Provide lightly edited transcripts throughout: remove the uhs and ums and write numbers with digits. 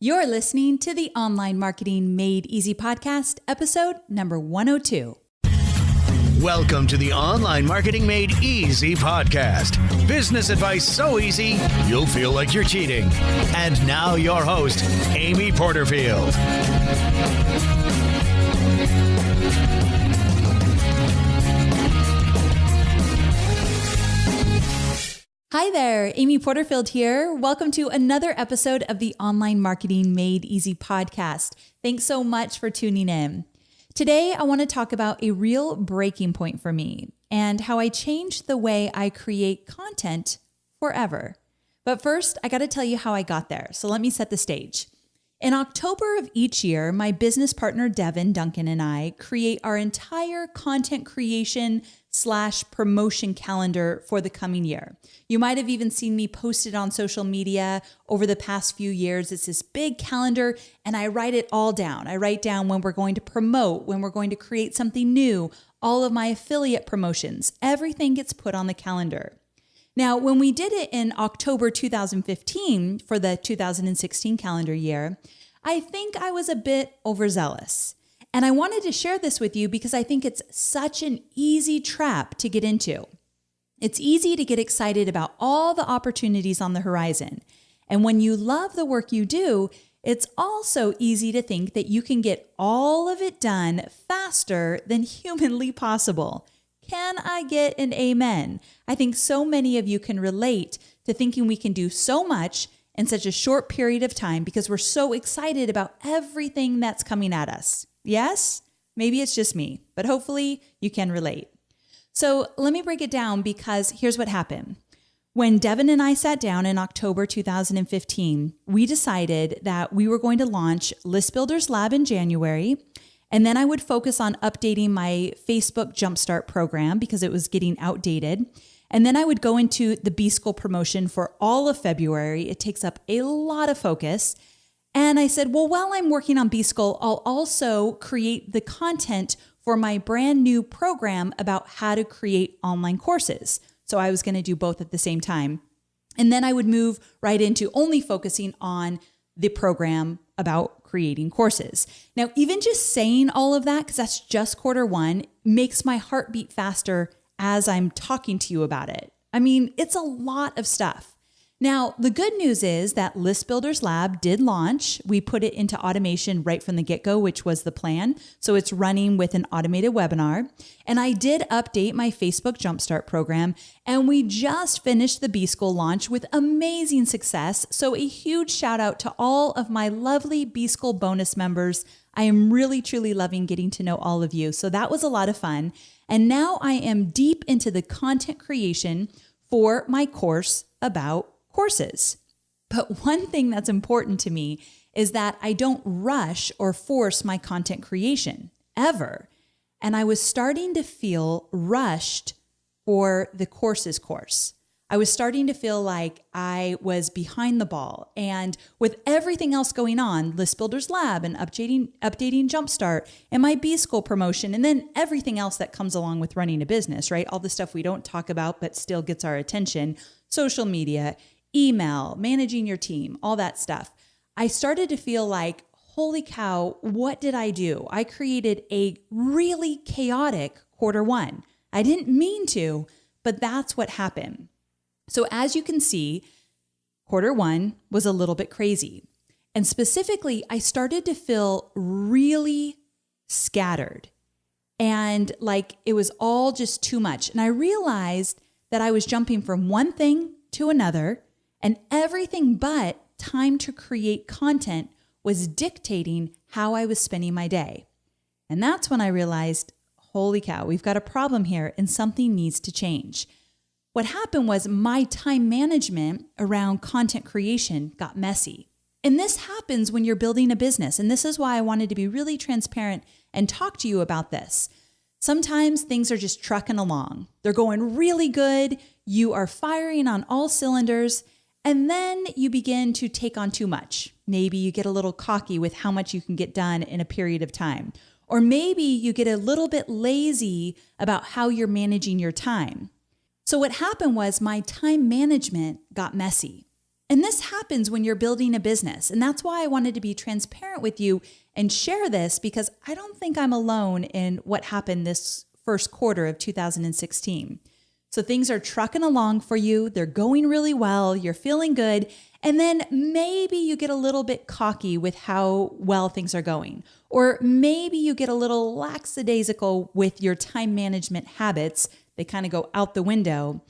You're listening to the Online Marketing Made Easy podcast, episode number 102. Welcome to the Online Marketing Made Easy podcast. Business advice so easy, you'll feel like you're cheating. And now your host, Amy Porterfield. Hi there, Amy Porterfield here. Welcome to another episode of the Online Marketing Made Easy podcast. Thanks so much for tuning in. Today, I want to talk about a real breaking point for me and how I changed the way I create content forever. But first, I got to tell you how I got there. So let me set the stage. In October of each year, my business partner, Devin Duncan, and I create our entire content creation / promotion calendar for the coming year. You might have even seen me post it on social media over the past few years. It's this big calendar and I write it all down. I write down when we're going to promote, when we're going to create something new, all of my affiliate promotions, everything gets put on the calendar. Now, when we did it in October 2015 for the 2016 calendar year, I think I was a bit overzealous. And I wanted to share this with you because I think it's such an easy trap to get into. It's easy to get excited about all the opportunities on the horizon. And when you love the work you do, it's also easy to think that you can get all of it done faster than humanly possible. Can I get an amen? I think so many of you can relate to thinking we can do so much in such a short period of time because we're so excited about everything that's coming at us. Yes? Maybe it's just me, but hopefully you can relate. So let me break it down because here's what happened. When Devin and I sat down in October 2015, we decided that we were going to launch List Builders Lab in January. And then I would focus on updating my Facebook Jumpstart program because it was getting outdated. And then I would go into the B-School promotion for all of February. It takes up a lot of focus. And I said, well, while I'm working on B-School, I'll also create the content for my brand new program about how to create online courses. So I was going to do both at the same time. And then I would move right into only focusing on the program about creating courses. Now, even just saying all of that, because that's just quarter one, makes my heart beat faster as I'm talking to you about it. I mean, it's a lot of stuff. Now, the good news is that List Builders Lab did launch. We put it into automation right from the get-go, which was the plan. So it's running with an automated webinar. And I did update my Facebook Jumpstart program. And we just finished the B-School launch with amazing success. So a huge shout out to all of my lovely B-School bonus members. I am really, truly loving getting to know all of you. So that was a lot of fun. And now I am deep into the content creation for my course about courses. But one thing that's important to me is that I don't rush or force my content creation ever. And I was starting to feel rushed for the courses course. I was starting to feel like I was behind the ball. And with everything else going on, List Builders Lab and updating Jumpstart and my B-School promotion, and then everything else that comes along with running a business, right? All the stuff we don't talk about, but still gets our attention, social media, email, managing your team, all that stuff. I started to feel like, holy cow, what did I do? I created a really chaotic quarter one. I didn't mean to, but that's what happened. So as you can see, quarter one was a little bit crazy. And specifically, I started to feel really scattered and like it was all just too much. And I realized that I was jumping from one thing to another, and everything but time to create content was dictating how I was spending my day. And that's when I realized, holy cow, we've got a problem here and something needs to change. What happened was my time management around content creation got messy. And this happens when you're building a business. And this is why I wanted to be really transparent and talk to you about this. Sometimes things are just trucking along. They're going really good. You are firing on all cylinders. And then you begin to take on too much. Maybe you get a little cocky with how much you can get done in a period of time. Or maybe you get a little bit lazy about how you're managing your time. So what happened was my time management got messy. And this happens when you're building a business. And that's why I wanted to be transparent with you and share this, because I don't think I'm alone in what happened this first quarter of 2016. So things are trucking along for you. They're going really well. You're feeling good. And then maybe you get a little bit cocky with how well things are going. Or maybe you get a little lackadaisical with your time management habits. They kind of go out the window.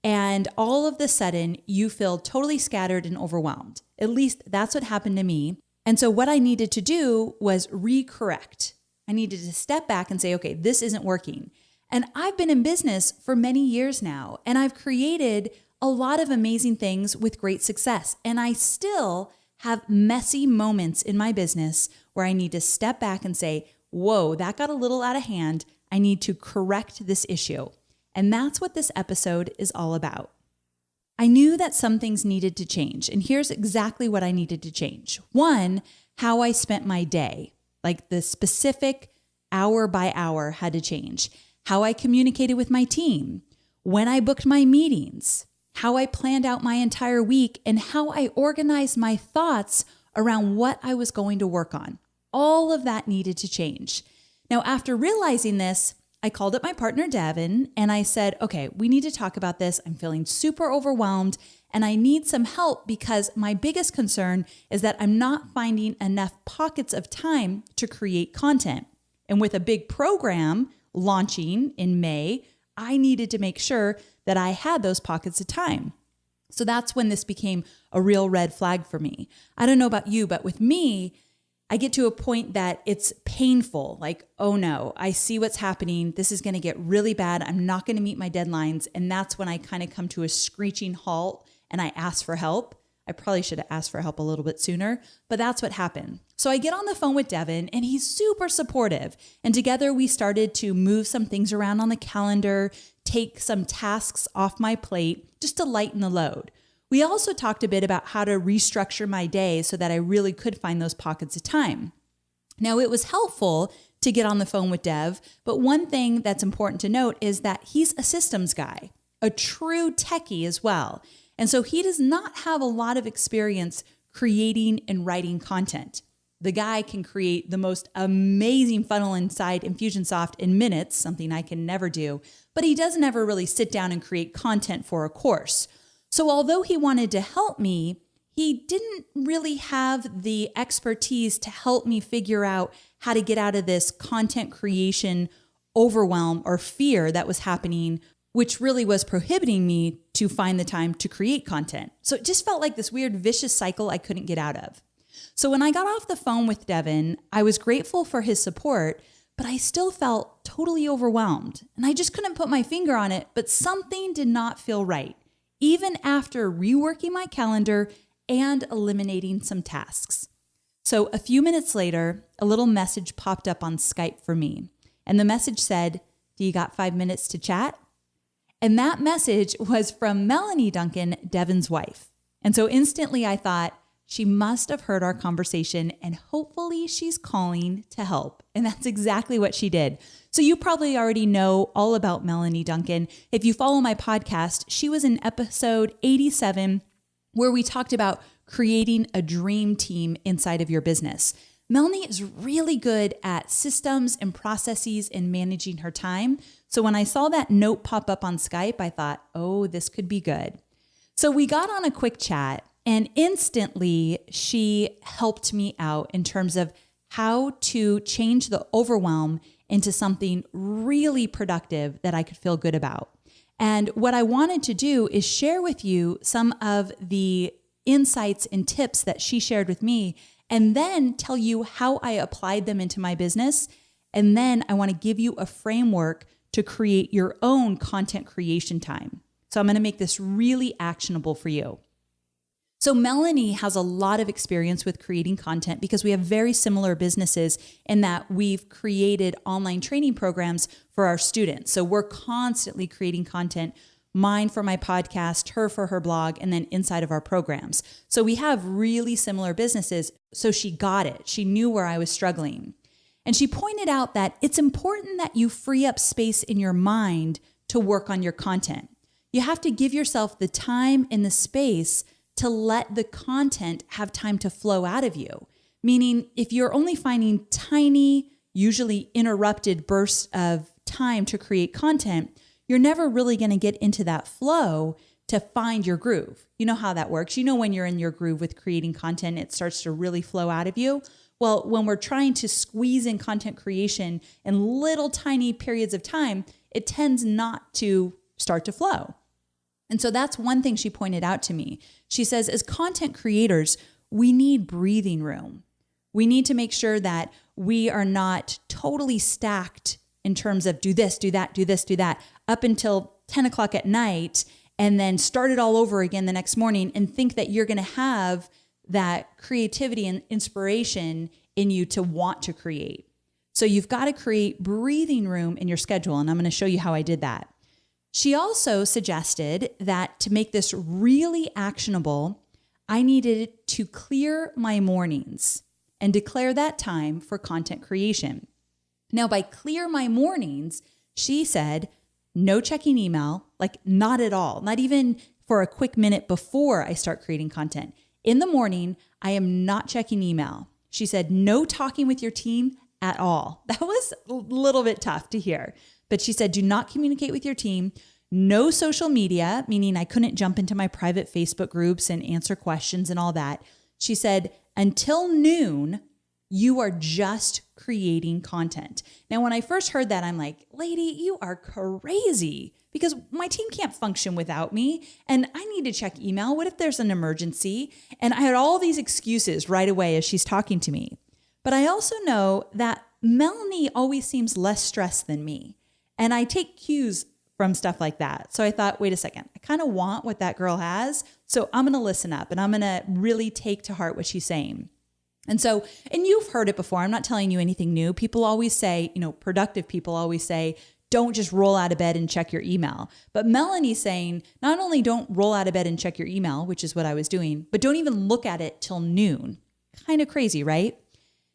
And all of a sudden, you feel totally scattered and overwhelmed. At least that's what happened to me. And so what I needed to do was recorrect. I needed to step back and say, okay, this isn't working. And I've been in business for many years now, and I've created a lot of amazing things with great success. And I still have messy moments in my business where I need to step back and say, whoa, that got a little out of hand. I need to correct this issue. And that's what this episode is all about. I knew that some things needed to change, and here's exactly what I needed to change. One, how I spent my day, like the specific hour by hour had to change. How I communicated with my team, when I booked my meetings, how I planned out my entire week, and how I organized my thoughts around what I was going to work on. All of that needed to change. Now, after realizing this, I called up my partner, Devin, and I said, okay, we need to talk about this. I'm feeling super overwhelmed and I need some help because my biggest concern is that I'm not finding enough pockets of time to create content. And with a big program launching in May, I needed to make sure that I had those pockets of time. So that's when this became a real red flag for me. I don't know about you, but with me, I get to a point that it's painful. Like, oh no, I see what's happening. This is going to get really bad. I'm not going to meet my deadlines. And that's when I kind of come to a screeching halt and I ask for help. I probably should have asked for help a little bit sooner, but that's what happened. So I get on the phone with Devin and he's super supportive. And together we started to move some things around on the calendar, take some tasks off my plate just to lighten the load. We also talked a bit about how to restructure my day so that I really could find those pockets of time. Now, it was helpful to get on the phone with Dev, but one thing that's important to note is that he's a systems guy, a true techie as well. And so he does not have a lot of experience creating and writing content. The guy can create the most amazing funnel inside Infusionsoft in minutes, something I can never do, but he doesn't ever really sit down and create content for a course. So although he wanted to help me, he didn't really have the expertise to help me figure out how to get out of this content creation overwhelm or fear that was happening, which really was prohibiting me to find the time to create content. So it just felt like this weird vicious cycle I couldn't get out of. So when I got off the phone with Devin, I was grateful for his support, but I still felt totally overwhelmed. And I just couldn't put my finger on it, but something did not feel right, even after reworking my calendar and eliminating some tasks. So a few minutes later, a little message popped up on Skype for me. And the message said, "Do you got 5 minutes to chat?" And that message was from Melanie Duncan, Devin's wife. And so instantly I thought, she must have heard our conversation and hopefully she's calling to help. And that's exactly what she did. So you probably already know all about Melanie Duncan. If you follow my podcast, she was in episode 87 where we talked about creating a dream team inside of your business. Melanie is really good at systems and processes and managing her time. So when I saw that note pop up on Skype, I thought, oh, this could be good. So we got on a quick chat and instantly she helped me out in terms of how to change the overwhelm into something really productive that I could feel good about. And what I wanted to do is share with you some of the insights and tips that she shared with me, and then tell you how I applied them into my business. And then I want to give you a framework to create your own content creation time. So I'm going to make this really actionable for you. So Melanie has a lot of experience with creating content because we have very similar businesses in that we've created online training programs for our students. So we're constantly creating content, mine for my podcast, her for her blog, and then inside of our programs. So we have really similar businesses. So she got it. She knew where I was struggling. And she pointed out that it's important that you free up space in your mind to work on your content. You have to give yourself the time and the space to let the content have time to flow out of you. Meaning, if you're only finding tiny, usually interrupted bursts of time to create content, you're never really going to get into that flow to find your groove. You know how that works. You know, when you're in your groove with creating content, it starts to really flow out of you. Well, when we're trying to squeeze in content creation in little tiny periods of time, it tends not to start to flow. And so that's one thing she pointed out to me. She says, as content creators, we need breathing room. We need to make sure that we are not totally stacked in terms of do this, do that, do this, do that, up until 10 o'clock at night, and then start it all over again the next morning and think that you're going to have that creativity and inspiration in you to want to create. So you've got to create breathing room in your schedule. And I'm going to show you how I did that. She also suggested that to make this really actionable, I needed to clear my mornings and declare that time for content creation. Now, by clear my mornings, she said, no checking email, like not at all, not even for a quick minute before I start creating content. In the morning, I am not checking email. She said, no talking with your team at all. That was a little bit tough to hear, but she said, do not communicate with your team. No social media, meaning I couldn't jump into my private Facebook groups and answer questions and all that. She said, until noon, you are just creating content. Now, when I first heard that, I'm like, lady, you are crazy, because my team can't function without me and I need to check email. What if there's an emergency? And I had all these excuses right away as she's talking to me. But I also know that Melanie always seems less stressed than me. And I take cues from stuff like that. So I thought, wait a second, I kind of want what that girl has. So I'm going to listen up and I'm going to really take to heart what she's saying. And so, and you've heard it before, I'm not telling you anything new. People always say, productive people always say, don't just roll out of bed and check your email. But Melanie's saying, not only don't roll out of bed and check your email, which is what I was doing, but don't even look at it till noon. Kind of crazy, right?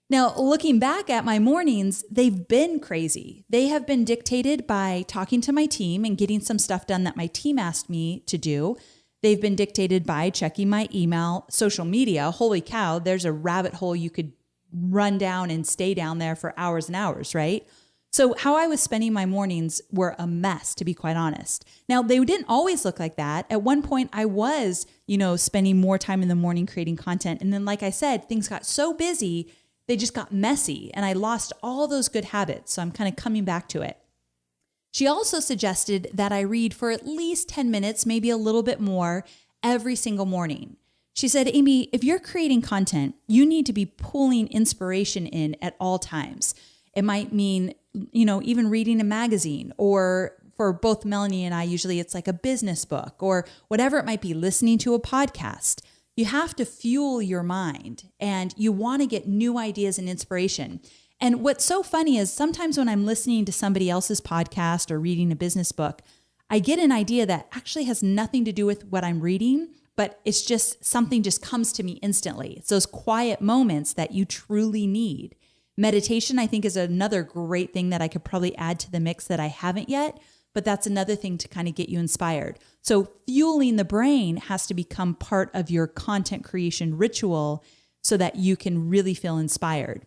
Now, looking back at my mornings, they've been crazy. They have been dictated by talking to my team and getting some stuff done that my team asked me to do. They've been dictated by checking my email, social media. Holy cow, there's a rabbit hole you could run down and stay down there for hours and hours, right? So how I was spending my mornings were a mess, to be quite honest. Now, they didn't always look like that. At one point, I was, spending more time in the morning creating content. And then, like I said, things got so busy, they just got messy and I lost all those good habits. So I'm kind of coming back to it. She also suggested that I read for at least 10 minutes, maybe a little bit more, every single morning. She said, Amy, if you're creating content, you need to be pulling inspiration in at all times. It might mean, even reading a magazine, or for both Melanie and I, usually it's like a business book or whatever it might be, listening to a podcast. You have to fuel your mind and you want to get new ideas and inspiration. And what's so funny is sometimes when I'm listening to somebody else's podcast or reading a business book, I get an idea that actually has nothing to do with what I'm reading, but it's just something just comes to me instantly. It's those quiet moments that you truly need. Meditation, I think, is another great thing that I could probably add to the mix that I haven't yet, but that's another thing to kind of get you inspired. So fueling the brain has to become part of your content creation ritual so that you can really feel inspired.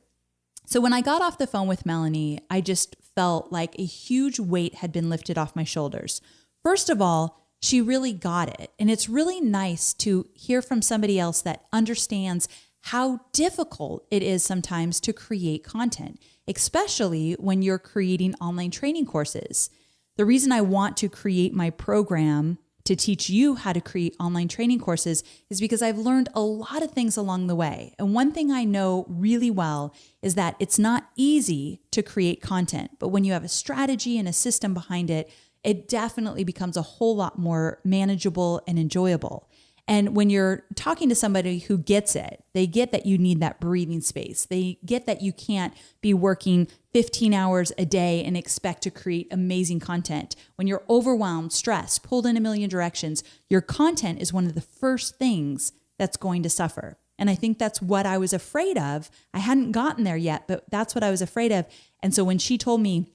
So when I got off the phone with Melanie, I just felt like a huge weight had been lifted off my shoulders. First of all, she really got it. And it's really nice to hear from somebody else that understands how difficult it is sometimes to create content, especially when you're creating online training courses. The reason I want to create my program to teach you how to create online training courses is because I've learned a lot of things along the way. And one thing I know really well is that it's not easy to create content, but when you have a strategy and a system behind it, it definitely becomes a whole lot more manageable and enjoyable. And when you're talking to somebody who gets it, they get that you need that breathing space. They get that you can't be working 15 hours a day and expect to create amazing content. When you're overwhelmed, stressed, pulled in a million directions, your content is one of the first things that's going to suffer. And I think that's what I was afraid of. I hadn't gotten there yet, but that's what I was afraid of. And so when she told me,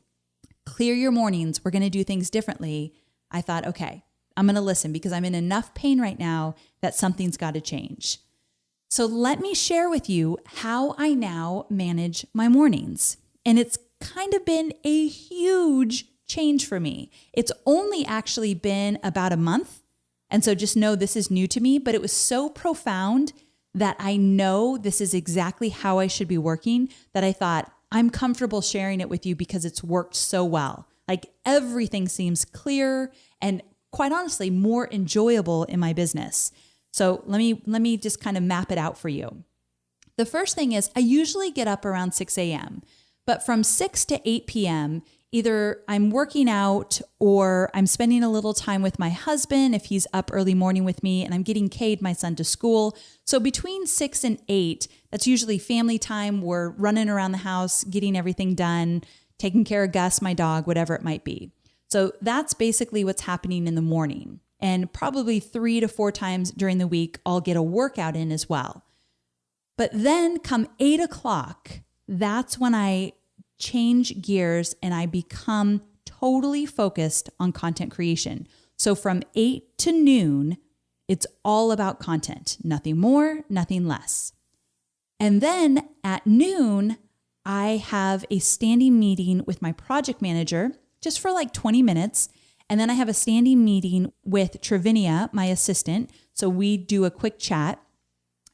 clear your mornings, we're going to do things differently, I thought, okay, I'm going to listen because I'm in enough pain right now that something's got to change. So let me share with you how I now manage my mornings. And it's kind of been a huge change for me. It's only actually been about a month. And so just know this is new to me, but it was so profound that I know this is exactly how I should be working that I thought I'm comfortable sharing it with you because it's worked so well. Like everything seems clear and quite honestly, more enjoyable in my business. So let me just kind of map it out for you. The first thing is I usually get up around 6 a.m., but from 6 to 8 p.m., either I'm working out or I'm spending a little time with my husband if he's up early morning with me, and I'm getting Cade, my son, to school. So between 6 and 8, that's usually family time. We're running around the house, getting everything done, taking care of Gus, my dog, whatever it might be. So that's basically what's happening in the morning. And probably 3 to 4 times during the week, I'll get a workout in as well. But then come 8 o'clock, that's when I change gears and I become totally focused on content creation. So from 8 to noon, it's all about content, nothing more, nothing less. And then at noon, I have a standing meeting with my project manager just for like 20 minutes. And then I have a standing meeting with Travinia, my assistant. So we do a quick chat.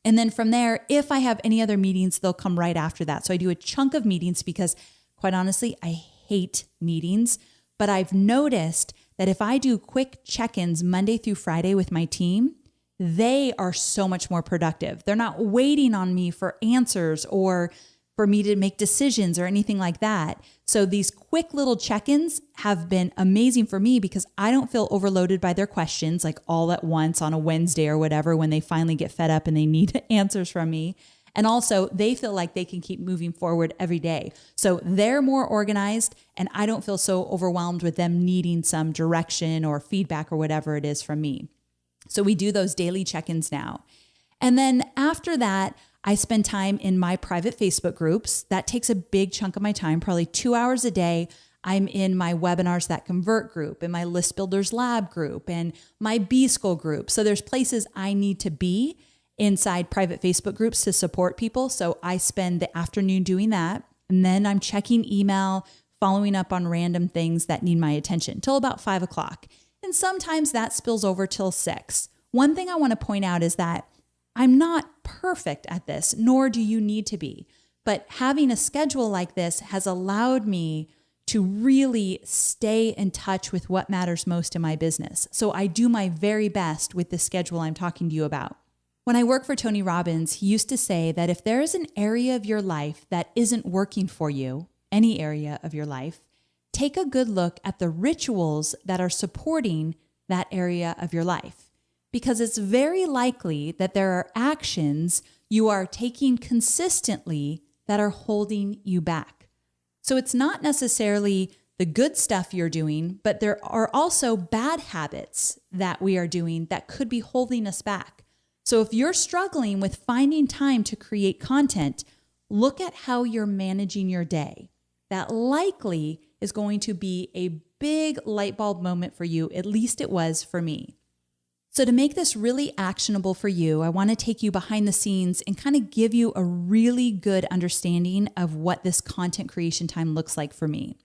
And then from there, if I have any other meetings, they'll come right after that. So I do a chunk of meetings because quite honestly, I hate meetings, but I've noticed that if I do quick check-ins Monday through Friday with my team, they are so much more productive. They're not waiting on me for answers or for me to make decisions or anything like that. So these quick little check-ins have been amazing for me because I don't feel overloaded by their questions like all at once on a Wednesday or whatever when they finally get fed up and they need answers from me. And also they feel like they can keep moving forward every day. So they're more organized and I don't feel so overwhelmed with them needing some direction or feedback or whatever it is from me. So we do those daily check-ins now. And then after that, I spend time in my private Facebook groups. That takes a big chunk of my time, probably 2 hours a day. I'm in my Webinars That Convert group, in my List Builders Lab group, and my B-School group. So there's places I need to be inside private Facebook groups to support people. So I spend the afternoon doing that. And then I'm checking email, following up on random things that need my attention till about 5 o'clock. And sometimes that spills over till 6. One thing I want to point out is that I'm not perfect at this, nor do you need to be. But having a schedule like this has allowed me to really stay in touch with what matters most in my business. So I do my very best with the schedule I'm talking to you about. When I worked for Tony Robbins, he used to say that if there is an area of your life that isn't working for you, any area of your life, take a good look at the rituals that are supporting that area of your life. Because it's very likely that there are actions you are taking consistently that are holding you back. So it's not necessarily the good stuff you're doing, but there are also bad habits that we are doing that could be holding us back. So if you're struggling with finding time to create content, look at how you're managing your day. That likely is going to be a big light bulb moment for you, at least it was for me. So to make this really actionable for you, I want to take you behind the scenes and kind of give you a really good understanding of what this content creation time looks like for me.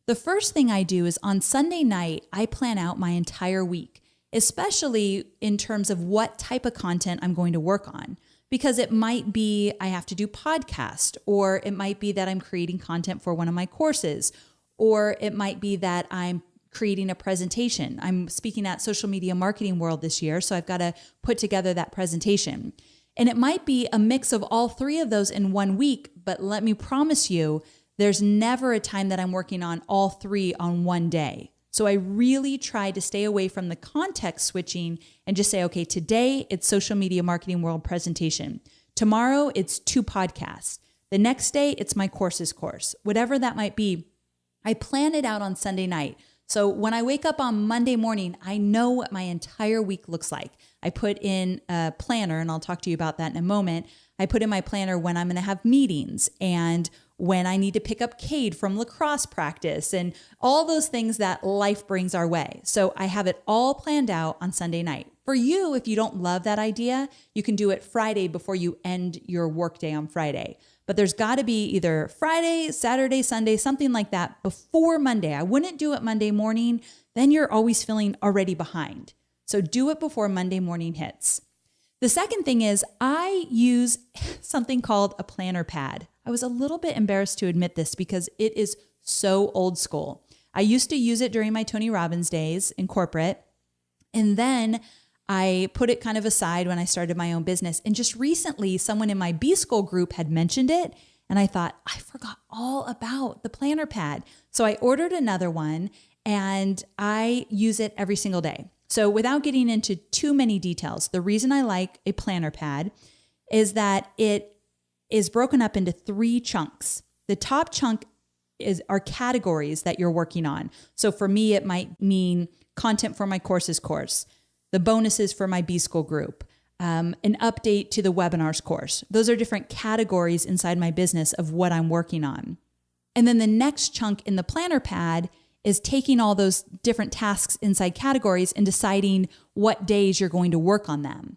The first thing I do is on Sunday night, I plan out my entire week, especially in terms of what type of content I'm going to work on. Because it might be I have to do podcast, or it might be that I'm creating content for one of my courses, or it might be that I'm creating a presentation. I'm speaking at Social Media Marketing World this year, so I've got to put together that presentation. And it might be a mix of all three of those in 1 week, but let me promise you, there's never a time that I'm working on all three on one day. So I really try to stay away from the context switching and just say, okay, today it's Social Media Marketing World presentation. Tomorrow it's 2 podcasts. The next day it's my courses course. Whatever that might be, I plan it out on Sunday night. So when I wake up on Monday morning, I know what my entire week looks like. I put in a planner, and I'll talk to you about that in a moment. I put in my planner when I'm going to have meetings and when I need to pick up Cade from lacrosse practice and all those things that life brings our way. So I have it all planned out on Sunday night. For you, if you don't love that idea, you can do it Friday before you end your workday on Friday. But there's got to be either Friday, Saturday, Sunday, something like that before Monday. I wouldn't do it Monday morning. Then you're always feeling already behind. So do it before Monday morning hits. The second thing is I use something called a planner pad. I was a little bit embarrassed to admit this because it is so old school. I used to use it during my Tony Robbins days in corporate. And then I put it kind of aside when I started my own business. And just recently, someone in my B-School group had mentioned it. And I thought, I forgot all about the planner pad. So I ordered another one and I use it every single day. So without getting into too many details, the reason I like a planner pad is that it is broken up into 3 chunks. The top chunk are categories that you're working on. So for me, it might mean content for my courses course, the bonuses for my B-School group, an update to the webinars course. Those are different categories inside my business of what I'm working on. And then the next chunk in the planner pad is taking all those different tasks inside categories and deciding what days you're going to work on them.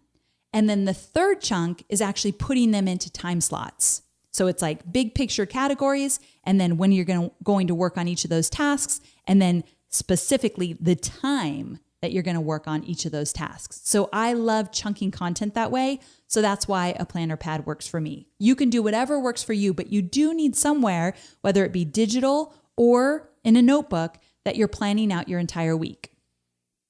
And then the third chunk is actually putting them into time slots. So it's like big picture categories, and then when you're going to work on each of those tasks, and then specifically the time that you're going to work on each of those tasks. So I love chunking content that way. So that's why a planner pad works for me. You can do whatever works for you, but you do need somewhere, whether it be digital or in a notebook, that you're planning out your entire week.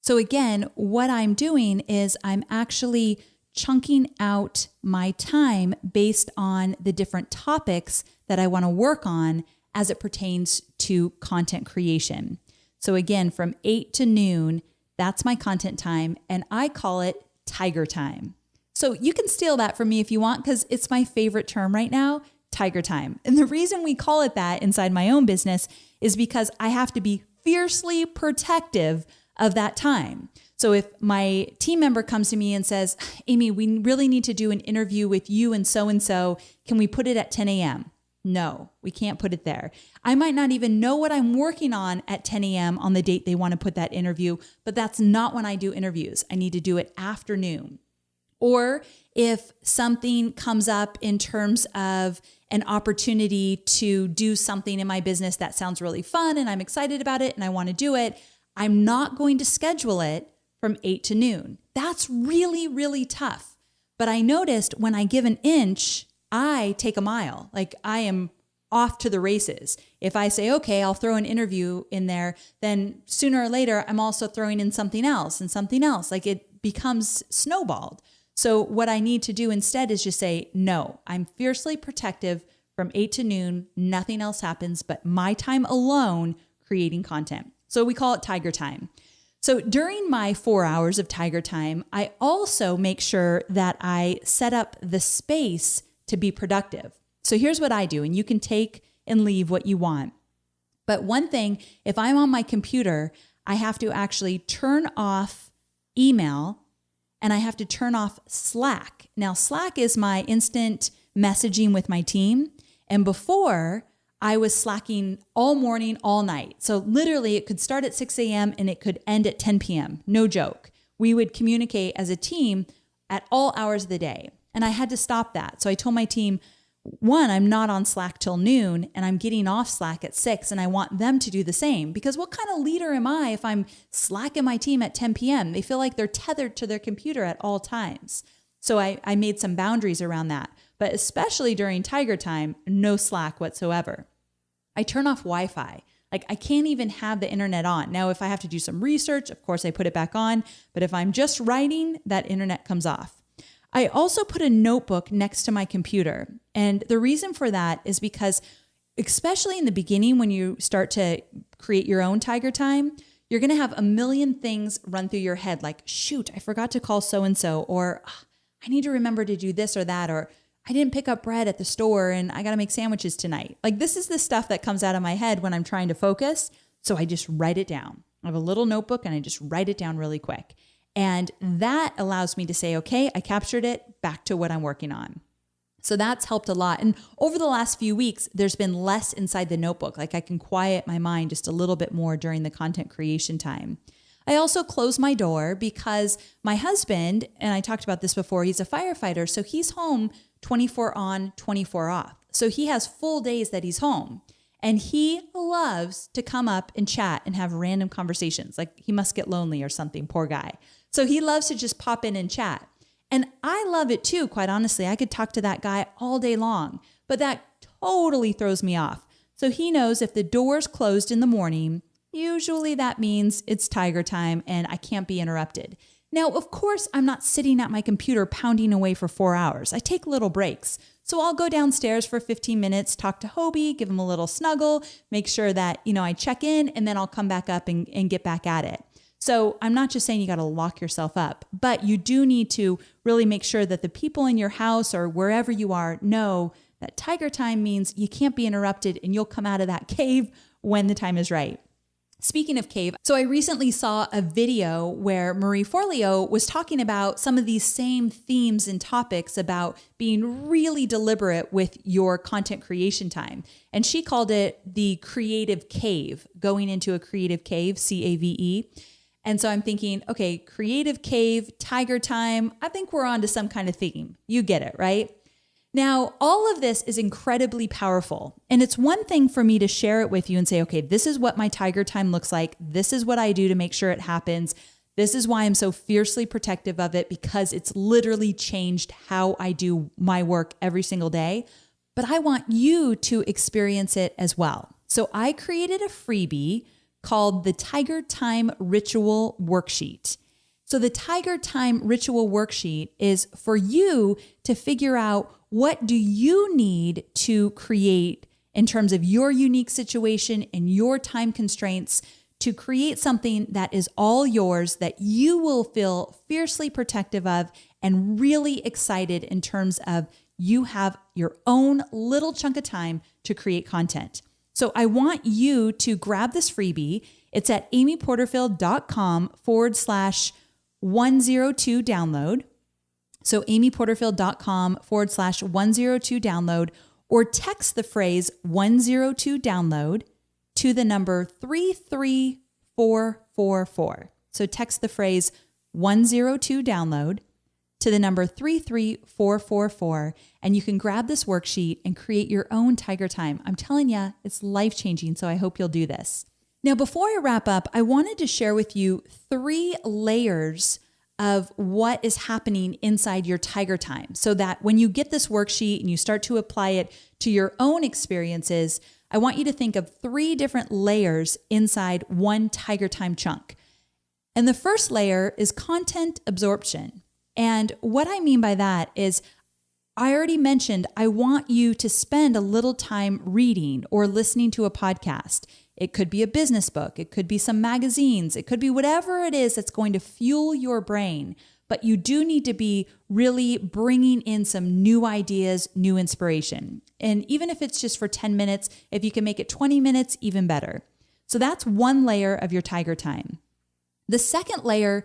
So again, what I'm doing is I'm actually chunking out my time based on the different topics that I want to work on as it pertains to content creation. So again, from 8 to noon, that's my content time, and I call it Tiger Time. So you can steal that from me if you want, because it's my favorite term right now, Tiger Time. And the reason we call it that inside my own business is because I have to be fiercely protective of that time. So if my team member comes to me and says, Amy, we really need to do an interview with you and so, can we put it at 10 a.m.? No, we can't put it there. I might not even know what I'm working on at 10 a.m. on the date they want to put that interview, but that's not when I do interviews. I need to do it afternoon. Or if something comes up in terms of an opportunity to do something in my business that sounds really fun and I'm excited about it and I want to do it, I'm not going to schedule it from 8 to noon. That's really, really tough. But I noticed when I give an inch, I take a mile. Like I am off to the races. If I say, okay, I'll throw an interview in there, then sooner or later, I'm also throwing in something else and something else. Like it becomes snowballed. So what I need to do instead is just say, no, I'm fiercely protective from 8 to noon. Nothing else happens but my time alone creating content. So we call it Tiger Time. So during my 4 hours of Tiger Time, I also make sure that I set up the space to be productive. So here's what I do, and you can take and leave what you want. But one thing, if I'm on my computer, I have to actually turn off email and I have to turn off Slack. Now, Slack is my instant messaging with my team. And before, I was slacking all morning, all night. So literally, it could start at 6 a.m. and it could end at 10 p.m. No joke. We would communicate as a team at all hours of the day. And I had to stop that. So I told my team, one, I'm not on Slack till noon and I'm getting off Slack at 6 and I want them to do the same, because what kind of leader am I if I'm slacking my team at 10 p.m.? They feel like they're tethered to their computer at all times. So I made some boundaries around that, but especially during Tiger Time, no Slack whatsoever. I turn off Wi-Fi. Like I can't even have the internet on. Now, if I have to do some research, of course I put it back on, but if I'm just writing, that internet comes off. I also put a notebook next to my computer. And the reason for that is because, especially in the beginning, when you start to create your own Tiger Time, you're going to have a million things run through your head. Like, shoot, I forgot to call so-and-so, or I need to remember to do this or that, or I didn't pick up bread at the store and I got to make sandwiches tonight. Like this is the stuff that comes out of my head when I'm trying to focus. So I just write it down. I have a little notebook and I just write it down really quick. And that allows me to say, okay, I captured it, back to what I'm working on. So that's helped a lot. And over the last few weeks, there's been less inside the notebook. Like I can quiet my mind just a little bit more during the content creation time. I also close my door because my husband, and I talked about this before, he's a firefighter. So he's home 24 on, 24 off. So he has full days that he's home. And he loves to come up and chat and have random conversations. Like he must get lonely or something, poor guy. So he loves to just pop in and chat. And I love it too, quite honestly. I could talk to that guy all day long, but that totally throws me off. So he knows if the door's closed in the morning, usually that means it's tiger time and I can't be interrupted. Now, of course, I'm not sitting at my computer pounding away for 4 hours. I take little breaks. So I'll go downstairs for 15 minutes, talk to Hobie, give him a little snuggle, make sure that, I check in, and then I'll come back up and get back at it. So I'm not just saying you got to lock yourself up, but you do need to really make sure that the people in your house or wherever you are know that tiger time means you can't be interrupted and you'll come out of that cave when the time is right. Speaking of cave, so I recently saw a video where Marie Forleo was talking about some of these same themes and topics about being really deliberate with your content creation time. And she called it the creative cave, going into a creative cave, CAVE. And so I'm thinking, okay, creative cave, tiger time. I think we're on to some kind of theme. You get it, right? Now, all of this is incredibly powerful. And it's one thing for me to share it with you and say, okay, this is what my tiger time looks like. This is what I do to make sure it happens. This is why I'm so fiercely protective of it, because it's literally changed how I do my work every single day. But I want you to experience it as well. So I created a freebie called the Tiger Time Ritual Worksheet. So the Tiger Time Ritual Worksheet is for you to figure out what do you need to create in terms of your unique situation and your time constraints to create something that is all yours, that you will feel fiercely protective of and really excited in terms of you have your own little chunk of time to create content. So I want you to grab this freebie. It's at amyporterfield.com/102 download. So amyporterfield.com/102 download, or text the phrase 102 download to the number 33444. So text the phrase 102 download to the number 33444, and you can grab this worksheet and create your own tiger time. I'm telling you, it's life-changing, so I hope you'll do this. Now, before I wrap up, I wanted to share with you 3 layers of what is happening inside your tiger time, so that when you get this worksheet and you start to apply it to your own experiences, I want you to think of 3 different layers inside one tiger time chunk. And the first layer is content absorption. And what I mean by that is, I already mentioned, I want you to spend a little time reading or listening to a podcast. It could be a business book. It could be some magazines. It could be whatever it is that's going to fuel your brain. But you do need to be really bringing in some new ideas, new inspiration. And even if it's just for 10 minutes, if you can make it 20 minutes, even better. So that's one layer of your tiger time. The second layer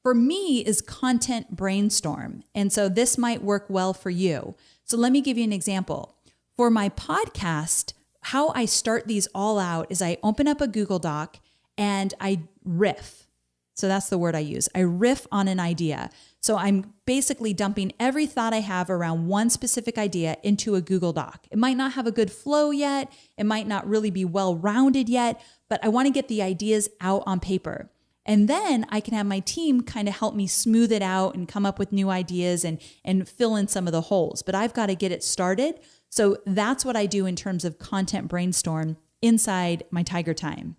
for me is content brainstorm. And so this might work well for you. So let me give you an example. For my podcast, how I start these all out is I open up a Google Doc and I riff. So that's the word I use. I riff on an idea. So I'm basically dumping every thought I have around one specific idea into a Google Doc. It might not have a good flow yet. It might not really be well-rounded yet, but I want to get the ideas out on paper. And then I can have my team kind of help me smooth it out and come up with new ideas and fill in some of the holes. But I've got to get it started. So that's what I do in terms of content brainstorm inside my tiger time.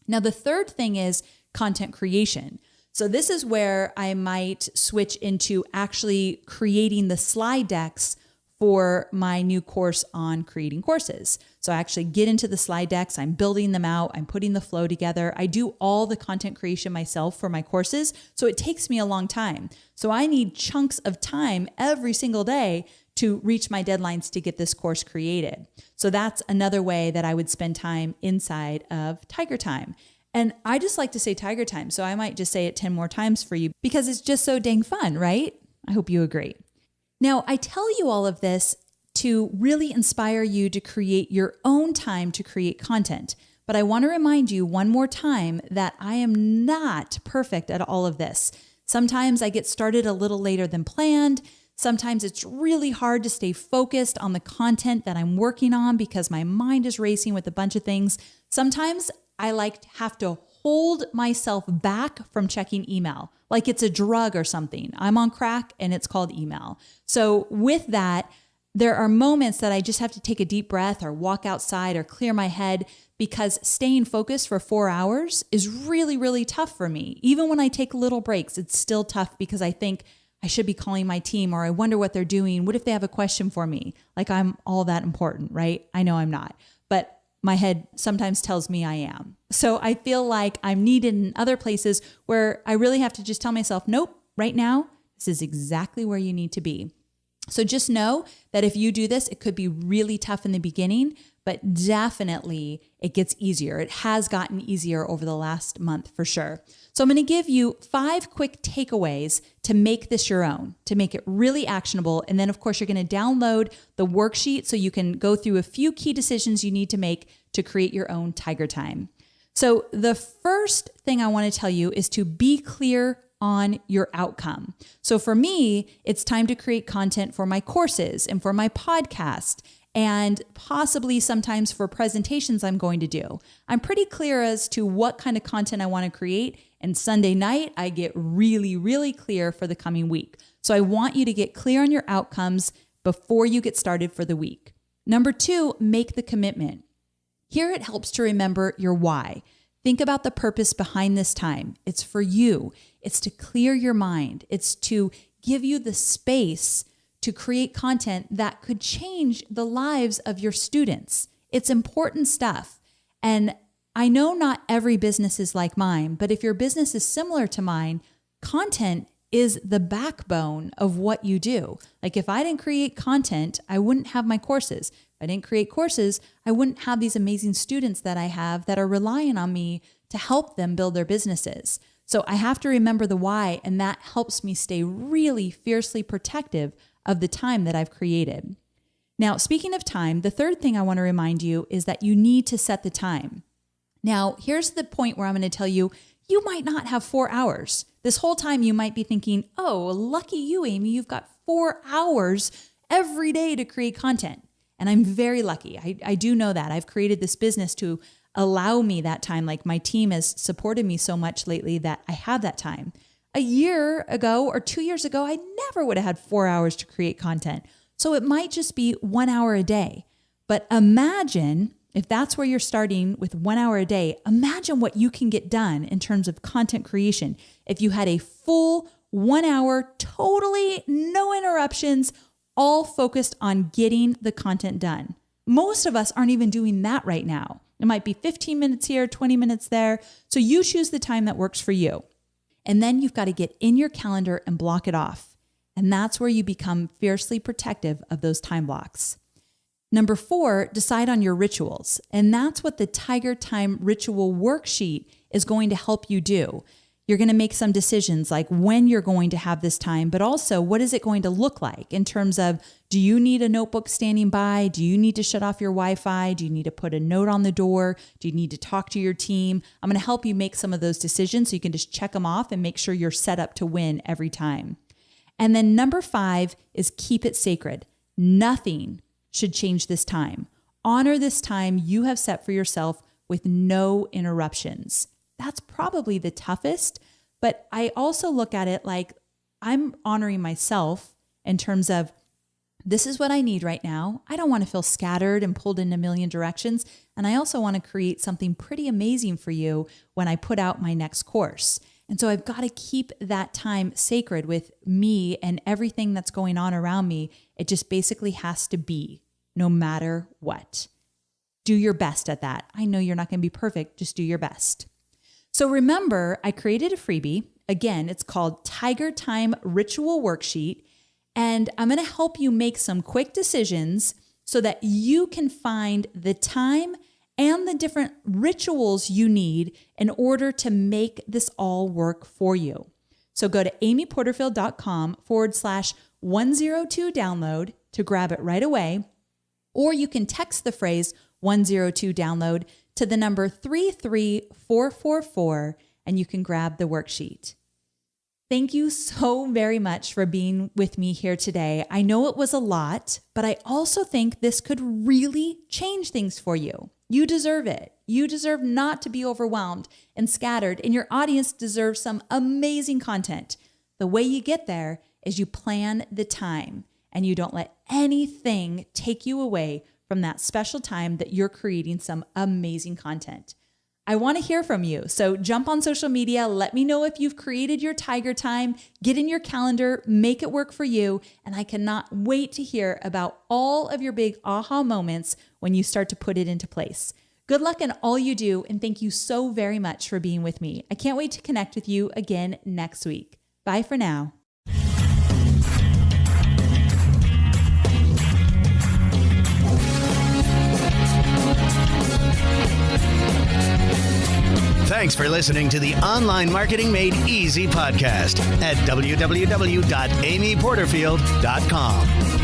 Now, the third thing is content creation. So this is where I might switch into actually creating the slide decks for my new course on creating courses. So I actually get into the slide decks, I'm building them out, I'm putting the flow together. I do all the content creation myself for my courses, so it takes me a long time. So I need chunks of time every single day to reach my deadlines to get this course created. So that's another way that I would spend time inside of tiger time. And I just like to say tiger time. So I might just say it 10 more times for you because it's just so dang fun, right? I hope you agree. Now, I tell you all of this to really inspire you to create your own time to create content. But I want to remind you one more time that I am not perfect at all of this. Sometimes I get started a little later than planned. Sometimes it's really hard to stay focused on the content that I'm working on because my mind is racing with a bunch of things. Sometimes I have to hold myself back from checking email, like it's a drug or something. I'm on crack and it's called email. So with that, there are moments that I just have to take a deep breath or walk outside or clear my head because staying focused for 4 hours is really, really tough for me. Even when I take little breaks, it's still tough because I think I should be calling my team or I wonder what they're doing. What if they have a question for me? Like I'm all that important, right? I know I'm not, but my head sometimes tells me I am. So I feel like I'm needed in other places where I really have to just tell myself, nope, right now, this is exactly where you need to be. So just know that if you do this, it could be really tough in the beginning, but definitely it gets easier. It has gotten easier over the last month for sure. So I'm going to give you 5 quick takeaways to make this your own, to make it really actionable. And then of course, you're going to download the worksheet so you can go through a few key decisions you need to make to create your own tiger time. So the first thing I want to tell you is to be clear on your outcome. So for me, it's time to create content for my courses and for my podcast and possibly sometimes for presentations I'm going to do. I'm pretty clear as to what kind of content I want to create. And Sunday night, I get really, really clear for the coming week. So I want you to get clear on your outcomes before you get started for the week. Number 2, make the commitment. Here it helps to remember your why. Think about the purpose behind this time. It's for you. It's to clear your mind. It's to give you the space to create content that could change the lives of your students. It's important stuff. And I know not every business is like mine, but if your business is similar to mine, content is the backbone of what you do. Like if I didn't create content, I wouldn't have my courses. If I didn't create courses, I wouldn't have these amazing students that I have that are relying on me to help them build their businesses. So I have to remember the why, and that helps me stay really fiercely protective of the time that I've created. Now, speaking of time, the third thing I want to remind you is that you need to set the time. Now, here's the point where I'm going to tell you, you might not have 4 hours. This whole time you might be thinking, oh, lucky you, Amy, you've got 4 hours every day to create content. And I'm very lucky. I do know that. I've created this business to allow me that time. Like my team has supported me so much lately that I have that time. A year ago or 2 years ago, I never would have had 4 hours to create content. So it might just be 1 hour a day. But imagine if that's where you're starting with 1 hour a day, imagine what you can get done in terms of content creation. If you had a full 1 hour, totally no interruptions, all focused on getting the content done. Most of us aren't even doing that right now. It might be 15 minutes here, 20 minutes there. So you choose the time that works for you. And then you've got to get in your calendar and block it off. And that's where you become fiercely protective of those time blocks. Number 4, decide on your rituals. And that's what the Tiger Time Ritual Worksheet is going to help you do. You're going to make some decisions like when you're going to have this time, but also what is it going to look like in terms of, do you need a notebook standing by? Do you need to shut off your Wi-Fi? Do you need to put a note on the door? Do you need to talk to your team? I'm going to help you make some of those decisions so you can just check them off and make sure you're set up to win every time. And then number 5 is keep it sacred. Nothing should change this time. Honor this time you have set for yourself with no interruptions. That's probably the toughest, but I also look at it like I'm honoring myself in terms of this is what I need right now. I don't want to feel scattered and pulled in a million directions. And I also want to create something pretty amazing for you when I put out my next course. And so I've got to keep that time sacred with me and everything that's going on around me. It just basically has to be, no matter what. Do your best at that. I know you're not going to be perfect. Just do your best. So remember, I created a freebie. Again, it's called Tiger Time Ritual Worksheet. And I'm going to help you make some quick decisions so that you can find the time and the different rituals you need in order to make this all work for you. So go to amyporterfield.com/102 download to grab it right away, or you can text the phrase 102 download to the number 33444 and you can grab the worksheet. Thank you so very much for being with me here today. I know it was a lot, but I also think this could really change things for you. You deserve it. You deserve not to be overwhelmed and scattered, and your audience deserves some amazing content. The way you get there is you plan the time and you don't let anything take you away from that special time that you're creating some amazing content. I want to hear from you. So jump on social media. Let me know if you've created your tiger time. Get in your calendar, make it work for you. And I cannot wait to hear about all of your big aha moments when you start to put it into place. Good luck in all you do. And thank you so very much for being with me. I can't wait to connect with you again next week. Bye for now. Thanks for listening to the Online Marketing Made Easy podcast at www.amyporterfield.com.